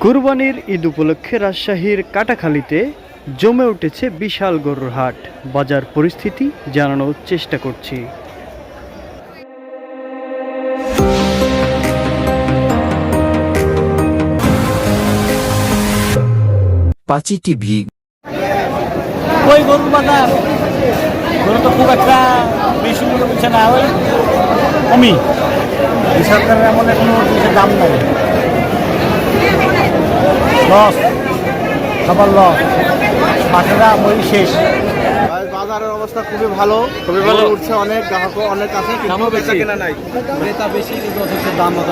কুরবানির ঈদ উপলক্ষে রাজশাহীর কাটাখালীতে জমে উঠেছে বিশাল গরুর হাট। বাজার পরিস্থিতি জানানোর চেষ্টা করছি। পাঁচি টিভি। ওই গরুর বাজার গরু তো খুব একটা বেশি মনে হচ্ছে না, ওই কমই। এই সরকারের এমন কোনো জিনিসের দাম নাই, লস, সবার লস, পাটেরা মই শেষ। বাজারের অবস্থা খুবই ভালো, উঠছে, অনেক গ্রাহকও অনেক আছে, কিন্তু বেচা কেনা নাই। ক্রেতা বেশি, কিন্তু অথচ দাম মতো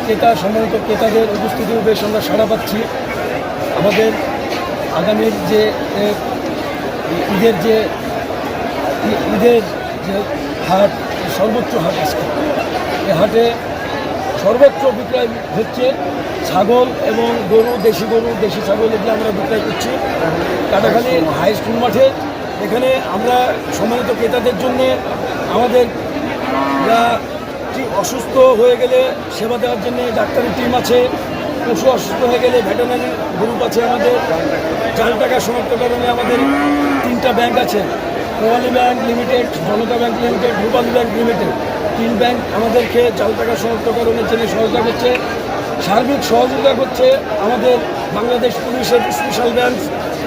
ক্রেতা সম্মানিত ক্রেতাদের উপস্থিতিও বেশ আমরা সাড়া পাচ্ছি। আমাদের আগামীর যে ঈদের যে হাট, সর্বোচ্চ হাট আজকে, এই হাটে সর্বোচ্চ বিক্রয় হচ্ছে ছাগল এবং গরু, দেশি ছাগল, এগুলো আমরা বিক্রয় করছি কাটাখালী হাই স্কুল মাঠে। এখানে আমরা সম্মানিত ক্রেতাদের জন্যে আমাদের অসুস্থ হয়ে গেলে সেবা দেওয়ার জন্য ডাক্তারি টিম আছে, পশু অসুস্থ হয়ে গেলে ভেটেরিনারি গ্রুপ আছে আমাদের, জাল টাকা শনাক্তকরণে আমাদের 3টা ব্যাংক আছে, কোয়ালি ব্যাংক লিমিটেড, জনতা ব্যাংক লিমিটেড, রূপালী ব্যাংক লিমিটেড। 3 ব্যাংক আমাদেরকে জাল টাকা শনাক্তকরণের জন্য সহযোগিতা করছে। সার্বিক সহযোগিতা করছে আমাদের বাংলাদেশ পুলিশের স্পেশাল ব্রাঞ্চ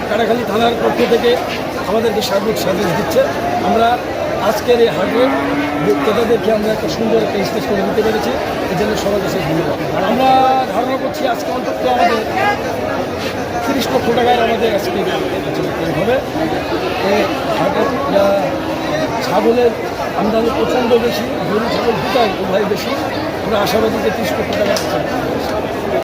কাটাখালী থানার পক্ষ থেকে আমাদেরকে সার্বিক সার্ভিস দিচ্ছে। আমরা আজকের এই হাটে ক্রেতাদেরকে আমরা একটা সুন্দর একটা স্টেজ করে দিতে পেরেছি, এই জন্য সবার কাছে ধন্যবাদ। আমরা ধারণা করছি আজকে অন্তত আমাদের 30 লক্ষ টাকার আমাদের আজকে হবে। এই হাটে ছাগলের আমদানি প্রচণ্ড বেশি, গরু ছাগল দুটাই উভয় বেশি। আমরা আশাবাদী যে 30 লক্ষ টাকা